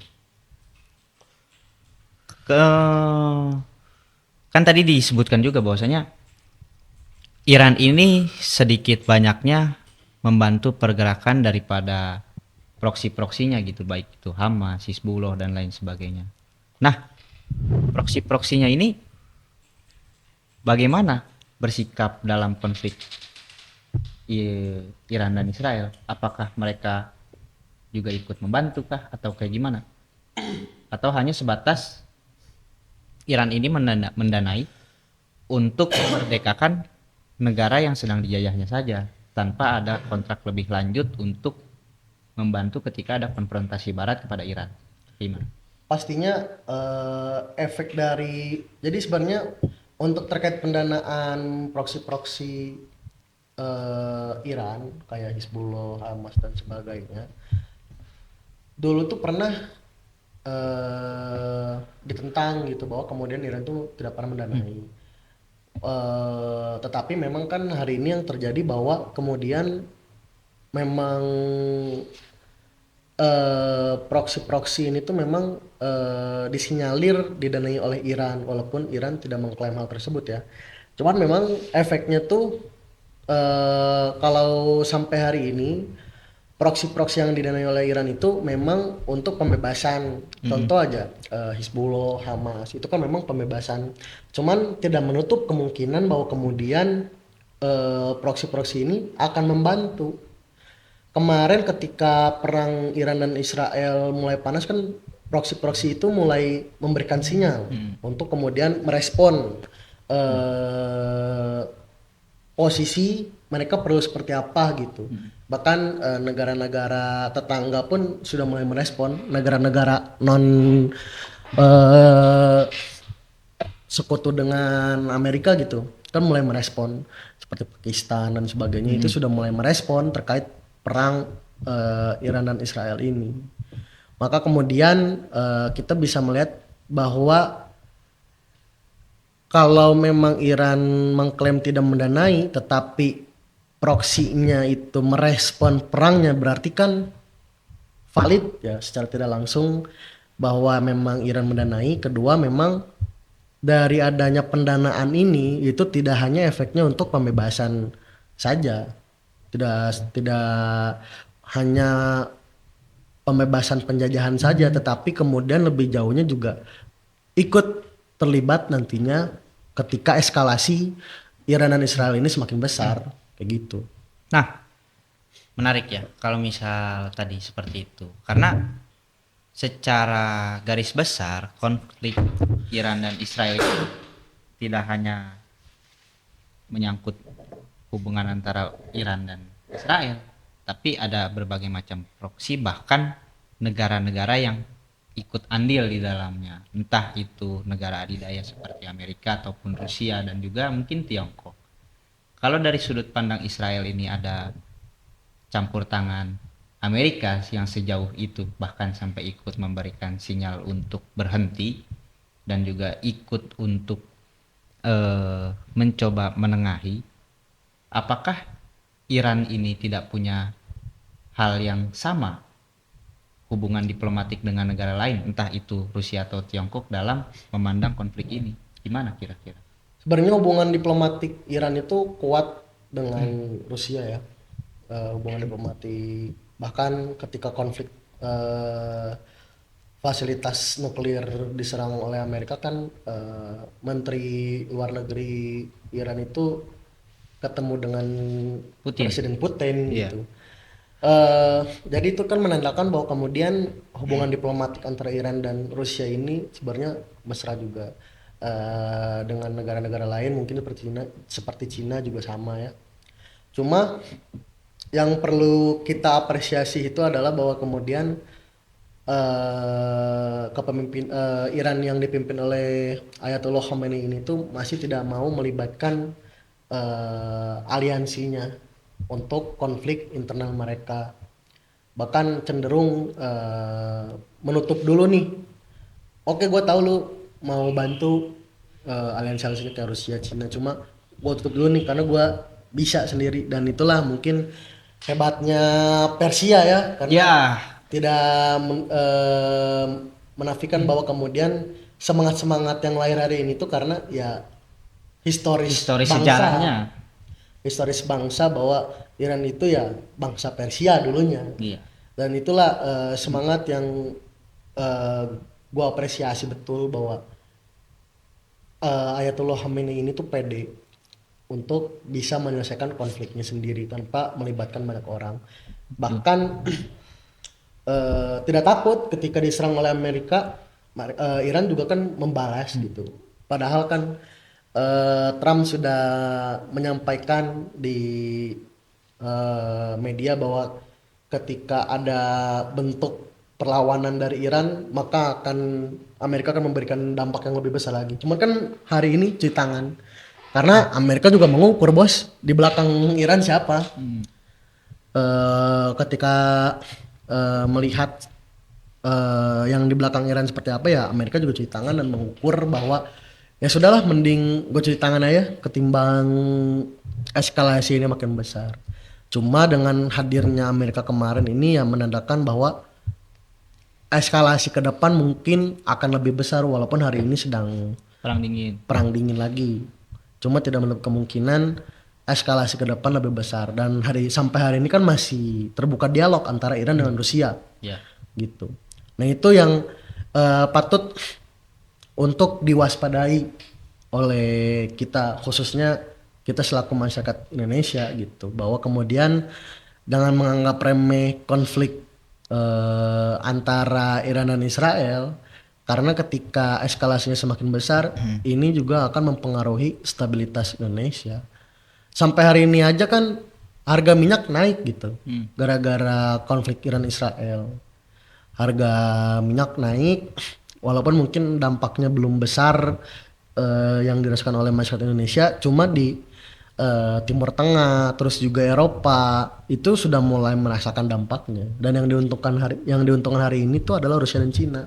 kan tadi disebutkan juga bahwasanya Iran ini sedikit banyaknya membantu pergerakan daripada proksi-proksinya gitu, baik itu Hamas, Hizbullah dan lain sebagainya. Nah, proksi-proksinya ini bagaimana bersikap dalam konflik Iran dan Israel? Apakah mereka juga ikut membantu kah atau kayak gimana? Atau hanya sebatas Iran ini mendanai untuk memerdekakan negara yang sedang dijajahnya saja, tanpa ada kontrak lebih lanjut untuk membantu ketika ada konfrontasi Barat kepada Iran. Gimana? Pastinya efek dari, jadi sebenarnya untuk terkait pendanaan proksi-proksi Iran kayak Hizbullah, Hamas dan sebagainya, dulu tuh pernah ditentang gitu bahwa kemudian Iran tuh tidak pernah mendanai. Tetapi memang kan hari ini yang terjadi bahwa kemudian memang proksi-proksi ini tuh memang disinyalir didanai oleh Iran, walaupun Iran tidak mengklaim hal tersebut ya. Cuman memang efeknya tuh kalau sampai hari ini proksi-proksi yang didanai oleh Iran itu memang untuk pembebasan. Contoh aja Hizbullah, Hamas itu kan memang pembebasan. Cuman tidak menutup kemungkinan bahwa kemudian proksi-proksi ini akan membantu. Kemarin ketika perang Iran dan Israel mulai panas kan proksi-proksi itu mulai memberikan sinyal untuk kemudian merespon posisi mereka perlu seperti apa gitu. Bahkan negara-negara tetangga pun sudah mulai merespon, negara-negara non sekutu dengan Amerika gitu kan mulai merespon, seperti Pakistan dan sebagainya itu sudah mulai merespon terkait perang Iran dan Israel ini. Maka kemudian kita bisa melihat bahwa kalau memang Iran mengklaim tidak mendanai tetapi proksinya itu merespon perangnya, berarti kan valid ya secara tidak langsung bahwa memang Iran mendanai. Kedua, memang dari adanya pendanaan ini itu tidak hanya efeknya untuk pembebasan saja, tidak hanya pembebasan penjajahan saja, tetapi kemudian lebih jauhnya juga ikut terlibat nantinya ketika eskalasi Iran dan Israel ini semakin besar kayak gitu. Nah, menarik ya kalau misal tadi seperti itu, karena secara garis besar konflik Iran dan Israel itu tidak hanya menyangkut hubungan antara Iran dan Israel, tapi ada berbagai macam proksi, bahkan negara-negara yang ikut andil di dalamnya, entah itu negara adidaya seperti Amerika ataupun Rusia dan juga mungkin Tiongkok. Kalau dari sudut pandang Israel ini ada campur tangan Amerika yang sejauh itu, bahkan sampai ikut memberikan sinyal untuk berhenti dan juga ikut untuk mencoba menengahi. Apakah Iran ini tidak punya hal yang sama, hubungan diplomatik dengan negara lain, entah itu Rusia atau Tiongkok, dalam memandang konflik ini? Gimana kira-kira? Sebenarnya hubungan diplomatik Iran itu kuat dengan Rusia ya, hubungan diplomatik, bahkan ketika konflik fasilitas nuklir diserang oleh Amerika kan Menteri Luar Negeri Iran itu ketemu dengan Presiden Putin gitu. Jadi itu kan menandakan bahwa kemudian hubungan diplomatik antara Iran dan Rusia ini sebenarnya mesra juga dengan negara-negara lain, mungkin seperti Cina juga sama ya. Cuma yang perlu kita apresiasi itu adalah bahwa kemudian kepemimpinan Iran yang dipimpin oleh Ayatollah Khamenei ini tuh masih tidak mau melibatkan aliansinya untuk konflik internal mereka, bahkan cenderung menutup dulu nih. Oke, gue tahu lu mau bantu aliansi kayak Rusia, Cina, cuma gue tutup dulu nih karena gue bisa sendiri. Dan itulah mungkin hebatnya Persia ya, karena tidak menafikan bahwa kemudian semangat yang lahir hari ini tuh karena ya historis bangsa, sejarahnya, historis bangsa bahwa Iran itu ya bangsa Persia dulunya. Dan itulah semangat yang gue apresiasi betul bahwa Ayatollah Khamenei ini tuh pede untuk bisa menyelesaikan konfliknya sendiri tanpa melibatkan banyak orang, bahkan tidak takut ketika diserang oleh Amerika Iran juga kan membalas gitu. Padahal kan Trump sudah menyampaikan di media bahwa ketika ada bentuk perlawanan dari Iran, maka Amerika akan memberikan dampak yang lebih besar lagi. Cuman kan hari ini cuci tangan. Karena Amerika juga mengukur, bos, di belakang Iran siapa. Ketika melihat yang di belakang Iran seperti apa, ya Amerika juga cuci tangan dan mengukur bahwa ya sudahlah, mending gue cuci tangan aja ketimbang eskalasi ini makin besar. Cuma dengan hadirnya Amerika kemarin ini yang menandakan bahwa eskalasi ke depan mungkin akan lebih besar, walaupun hari ini sedang perang dingin lagi. Cuma tidak menutup kemungkinan eskalasi ke depan lebih besar, dan sampai hari ini kan masih terbuka dialog antara Iran dengan Rusia. ya. Gitu. Nah, itu yang patut untuk diwaspadai oleh kita, khususnya kita selaku masyarakat Indonesia gitu, bahwa kemudian dengan menganggap remeh konflik antara Iran dan Israel, karena ketika eskalasinya semakin besar, ini juga akan mempengaruhi stabilitas Indonesia. Sampai hari ini aja kan harga minyak naik gitu, gara-gara konflik Iran Israel. Harga minyak naik, walaupun mungkin dampaknya belum besar yang dirasakan oleh masyarakat Indonesia, cuma di Timur Tengah, terus juga Eropa itu sudah mulai merasakan dampaknya. Dan yang diuntungkan hari ini tuh adalah Rusia dan Cina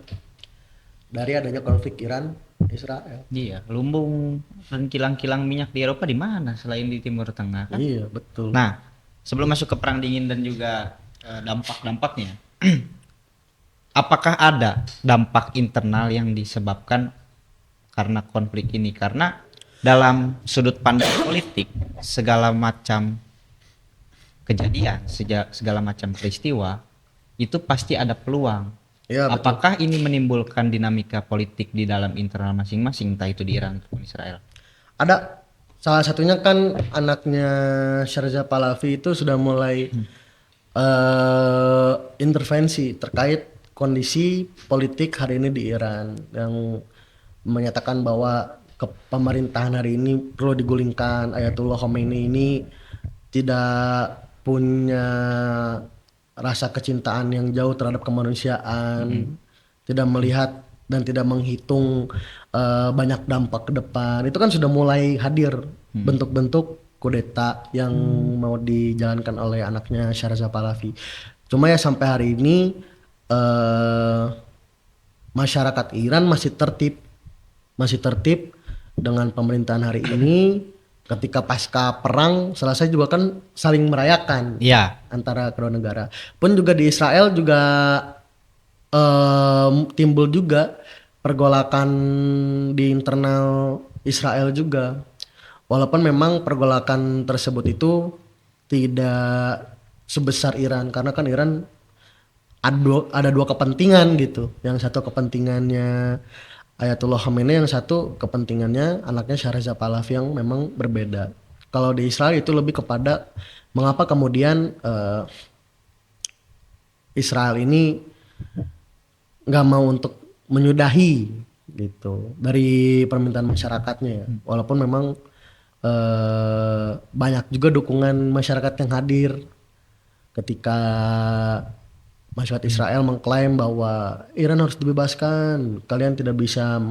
dari adanya konflik Iran Israel. Iya, lumbung dan kilang-kilang minyak di Eropa di mana selain di Timur Tengah kan? Iya, betul. Nah, sebelum masuk ke perang dingin dan juga dampak-dampaknya, apakah ada dampak internal yang disebabkan karena konflik ini? Karena dalam sudut pandang politik, segala macam kejadian, segala macam peristiwa itu pasti ada peluang. Ya, apakah ini menimbulkan dinamika politik di dalam internal masing-masing, entah itu di Iran ataupun Israel? Ada. Salah satunya kan anaknya Sharza Pahlavi itu sudah mulai intervensi terkait kondisi politik hari ini di Iran, yang menyatakan bahwa pemerintahan hari ini perlu digulingkan. Ayatullah Khomeini ini tidak punya rasa kecintaan yang jauh terhadap kemanusiaan, tidak melihat dan tidak menghitung banyak dampak ke depan. Itu kan sudah mulai hadir bentuk-bentuk kudeta yang mau dijalankan oleh anaknya Sharza Pahlavi. Cuma ya sampai hari ini masyarakat Iran masih tertib dengan pemerintahan hari ini. Ketika pasca perang selesai juga kan saling merayakan antara kedua negara. Pun juga di Israel juga timbul juga pergolakan di internal Israel juga. Walaupun memang pergolakan tersebut itu tidak sebesar Iran, karena kan Iran ada dua kepentingan gitu. Yang satu kepentingannya Ayatullah Khomeini, yang satu kepentingannya anaknya Sharza Pahlavi, yang memang berbeda. Kalau di Israel itu lebih kepada mengapa kemudian Israel ini nggak mau untuk menyudahi gitu dari permintaan masyarakatnya ya. Walaupun memang banyak juga dukungan masyarakat yang hadir ketika masyarakat Israel mengklaim bahwa Iran harus dibebaskan, kalian tidak bisa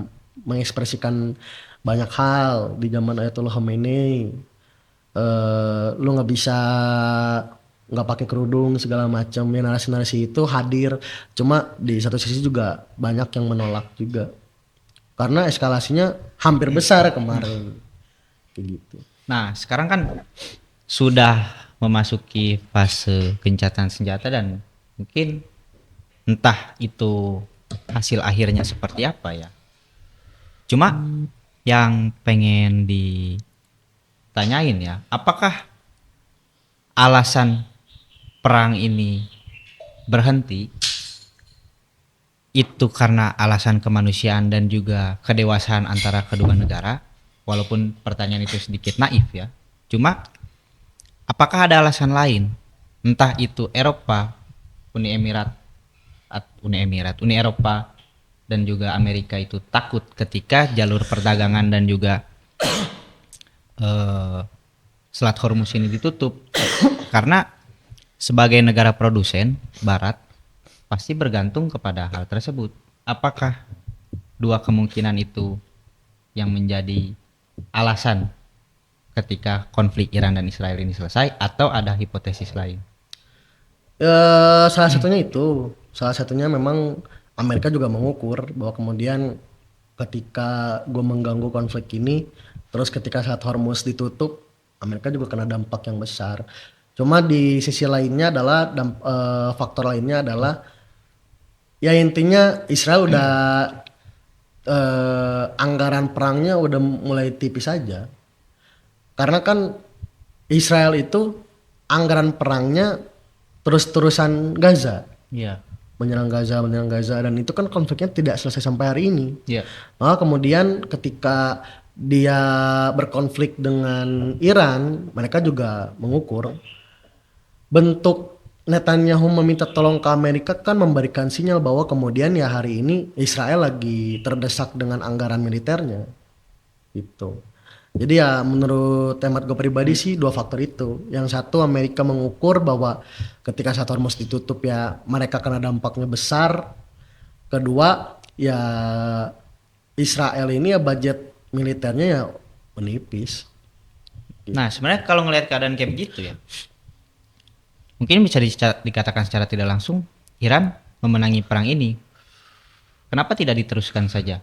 mengekspresikan banyak hal di zaman Ayatollah Khomeini, lu nggak bisa nggak pakai kerudung segala macam. Ya, narasi-narasi itu hadir, cuma di satu sisi juga banyak yang menolak juga karena eskalasinya hampir besar kemarin kayak gitu. Nah, sekarang kan sudah memasuki fase gencatan senjata dan mungkin entah itu hasil akhirnya seperti apa ya. Cuma yang pengen ditanyain ya, apakah alasan perang ini berhenti itu karena alasan kemanusiaan dan juga kedewasaan antara kedua negara? Walaupun pertanyaan itu sedikit naif ya. Cuma apakah ada alasan lain? Entah itu Eropa, Uni Eropa dan juga Amerika itu takut ketika jalur perdagangan dan juga eh, Selat Hormuz ini ditutup karena sebagai negara produsen Barat pasti bergantung kepada hal tersebut. Apakah dua kemungkinan itu yang menjadi alasan ketika konflik Iran dan Israel ini selesai atau ada hipotesis lain? Salah satunya itu, salah satunya memang Amerika juga mengukur bahwa kemudian ketika gue mengganggu konflik ini, terus ketika saat Hormuz ditutup, Amerika juga kena dampak yang besar. Cuma di sisi lainnya adalah faktor lainnya adalah ya intinya Israel udah anggaran perangnya udah mulai tipis aja. Karena kan Israel itu anggaran perangnya terus-terusan Gaza, Iya. menyerang Gaza dan itu kan konfliknya tidak selesai sampai hari ini. Iya. Maka kemudian ketika dia berkonflik dengan Iran, mereka juga mengukur bentuk Netanyahu meminta tolong ke Amerika kan memberikan sinyal bahwa kemudian ya hari ini Israel lagi terdesak dengan anggaran militernya gitu. Jadi ya menurut hemat gue pribadi sih dua faktor itu. Yang satu Amerika mengukur bahwa ketika saat Hormuz ditutup ya mereka kena dampaknya besar. Kedua ya Israel ini ya budget militernya ya menipis. Nah, sebenarnya kalau ngelihat keadaan kayak begitu ya, mungkin bisa dikatakan secara tidak langsung Iran memenangi perang ini. Kenapa tidak diteruskan saja?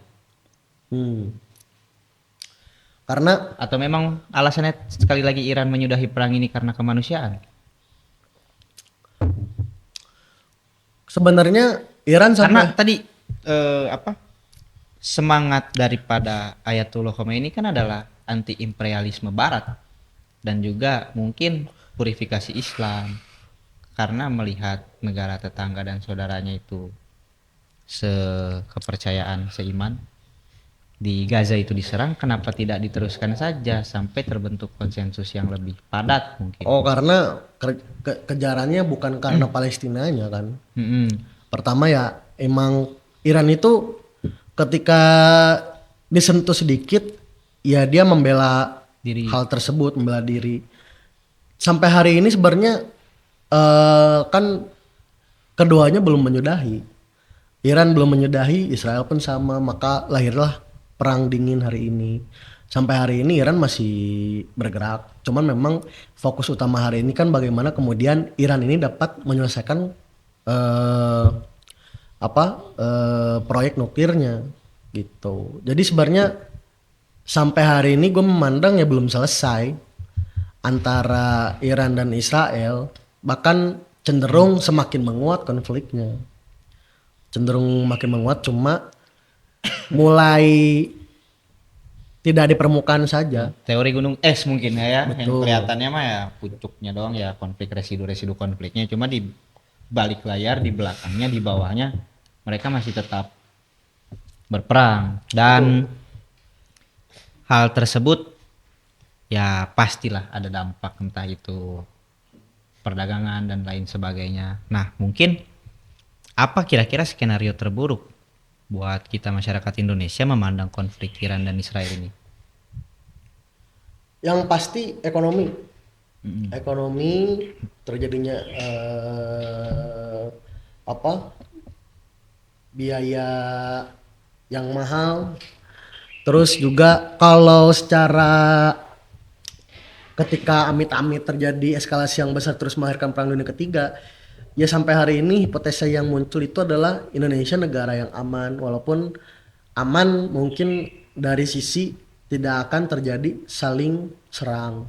Karena Atau memang alasannya sekali lagi Iran menyudahi perang ini karena kemanusiaan? sebenarnya Iran Karena sampai tadi semangat daripada Ayatullah Khomeini kan adalah anti imperialisme Barat dan juga mungkin purifikasi Islam karena melihat negara tetangga dan saudaranya itu sekepercayaan seiman di Gaza itu diserang, kenapa tidak diteruskan saja sampai terbentuk konsensus yang lebih padat mungkin? karena kejarannya bukan karena Palestinanya kan. Mm-mm. Pertama ya emang Iran itu ketika disentuh sedikit ya dia membela Diri. hal tersebut, membela diri. Sampai hari ini sebenarnya kan keduanya belum menyudahi. Iran belum menyudahi, Israel pun sama, maka lahirlah perang dingin hari ini. Sampai hari ini Iran masih bergerak. Cuman memang fokus utama hari ini kan bagaimana kemudian Iran ini dapat menyelesaikan proyek nuklirnya gitu. Jadi sebenarnya sampai hari ini gue memandang ya belum selesai antara Iran dan Israel, bahkan cenderung semakin menguat konfliknya. Cenderung makin menguat, cuma mulai tidak di permukaan saja. Teori gunung es mungkin ya, yang Betul. kelihatannya mah ya pucuknya doang ya, konflik residu-residu konfliknya, cuma di balik layar, di belakangnya, di bawahnya mereka masih tetap berperang dan hal tersebut ya pastilah ada dampak, entah itu perdagangan dan lain sebagainya. Nah, mungkin apa kira-kira skenario terburuk buat kita masyarakat Indonesia memandang konflik Iran dan Israel ini? Yang pasti ekonomi. Ekonomi terjadinya biaya yang mahal. Terus juga kalau secara ketika amit-amit terjadi eskalasi yang besar terus melahirkan perang dunia ketiga, ya sampai hari ini hipotesa yang muncul itu adalah Indonesia negara yang aman, walaupun aman mungkin dari sisi tidak akan terjadi saling serang.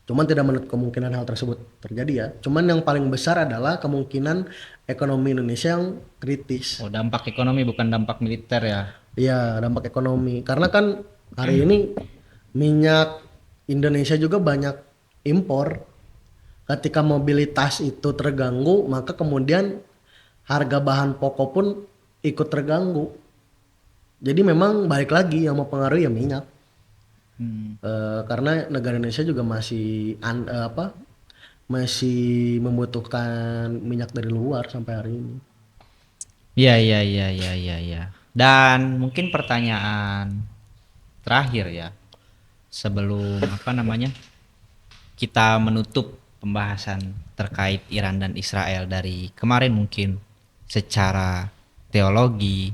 Cuman tidak menutup kemungkinan hal tersebut terjadi ya. Cuman yang paling besar adalah kemungkinan ekonomi Indonesia yang kritis. Oh, dampak ekonomi bukan dampak militer ya. Iya, dampak ekonomi. Karena kan hari ini minyak Indonesia juga banyak impor. Ketika mobilitas itu terganggu, maka kemudian harga bahan pokok pun ikut terganggu. Jadi memang balik lagi yang mempengaruhi ya minyak. Karena negara Indonesia juga masih masih membutuhkan minyak dari luar sampai hari ini. Iya. Dan mungkin pertanyaan terakhir ya, sebelum apa namanya kita menutup pembahasan terkait Iran dan Israel dari kemarin, mungkin secara teologi,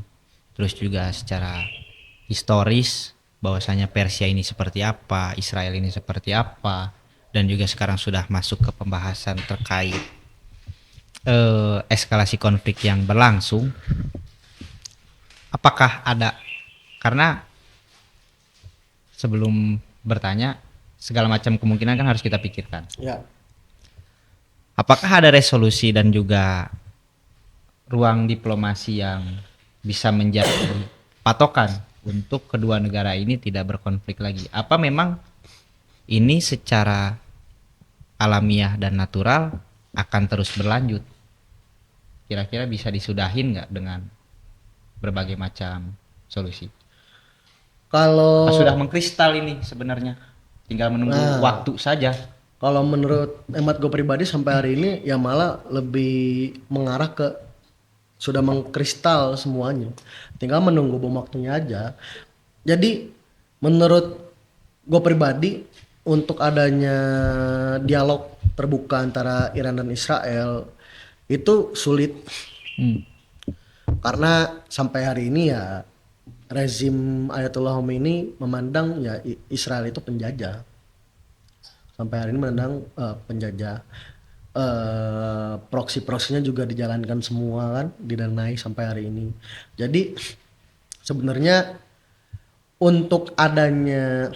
terus juga secara historis, bahwasanya Persia ini seperti apa, Israel ini seperti apa, dan juga sekarang sudah masuk ke pembahasan terkait eskalasi konflik yang berlangsung. Apakah ada, karena sebelum bertanya segala macam kemungkinan kan harus kita pikirkan. Ya. Apakah ada resolusi dan juga ruang diplomasi yang bisa menjadi patokan untuk kedua negara ini tidak berkonflik lagi? Apa memang ini secara alamiah dan natural akan terus berlanjut? Kira-kira bisa disudahin nggak dengan berbagai macam solusi? Kalau Sudah mengkristal ini sebenarnya, tinggal menunggu waktu saja. kalau menurut hemat gue pribadi sampai hari ini ya malah lebih mengarah ke sudah mengkristal semuanya, tinggal menunggu bom waktunya aja. Jadi menurut gue pribadi untuk adanya dialog terbuka antara Iran dan Israel itu sulit karena sampai hari ini ya rezim Ayatollah Khomeini memandang ya Israel itu penjajah. Sampai hari ini memandang penjajah. Proksi-proksinya juga dijalankan semua kan, didanai sampai hari ini. Jadi sebenarnya untuk adanya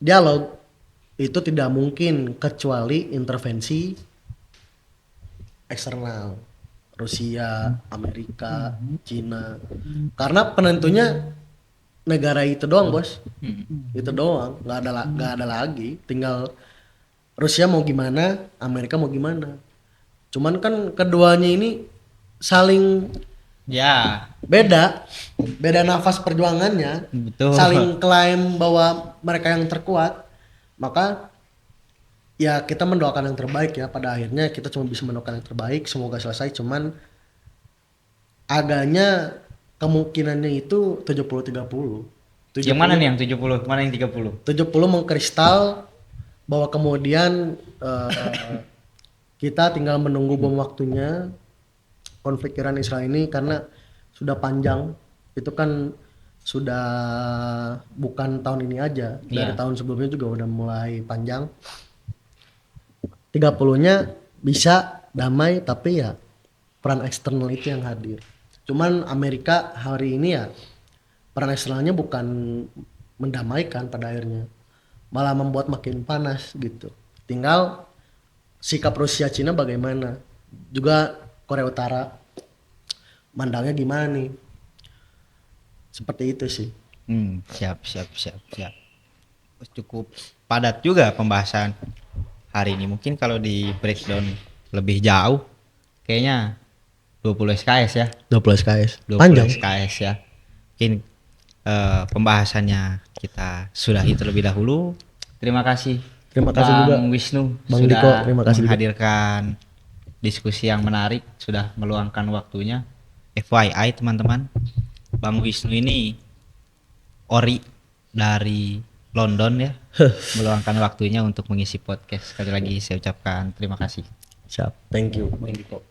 dialog itu tidak mungkin kecuali intervensi eksternal, Rusia, Amerika, Cina, karena penentunya negara itu doang bos, itu doang, nggak ada lagi, tinggal Rusia mau gimana, Amerika mau gimana. Cuman kan keduanya ini saling Ya, beda nafas perjuangannya, betul. saling klaim bahwa mereka yang terkuat. Maka ya kita mendoakan yang terbaik ya, pada akhirnya kita cuma bisa mendoakan yang terbaik, semoga selesai. Cuman agaknya kemungkinannya itu 70-30. Yang mana nih yang 70? Mana yang 30? 70 mengkristal bahwa kemudian kita tinggal menunggu bom waktunya konflik Iran Israel ini, karena sudah panjang. Itu kan sudah bukan tahun ini aja, dari tahun sebelumnya juga udah mulai panjang. 30-nya bisa damai, tapi ya peran eksternal itu yang hadir. Cuman Amerika hari ini ya peran eksternalnya bukan mendamaikan, pada akhirnya malah membuat makin panas gitu. Tinggal sikap Rusia Cina bagaimana, juga Korea Utara mandangnya gimana nih, seperti itu sih. Siap. Cukup padat juga pembahasan hari ini. Mungkin kalau di breakdown lebih jauh kayaknya 20 SKS ya. 20 SKS 20 panjang. SKS ya. Mungkin pembahasannya kita sudahi terlebih dahulu. Terima kasih Terima kasih Bang juga Wisnu Bang sudah Diko, terima kasih juga. menghadirkan diskusi yang menarik, sudah meluangkan waktunya. FYI teman-teman, Bang Wisnu ini ori dari London ya, meluangkan waktunya untuk mengisi podcast. Sekali lagi saya ucapkan terima kasih. Siap, thank you Bang Diko.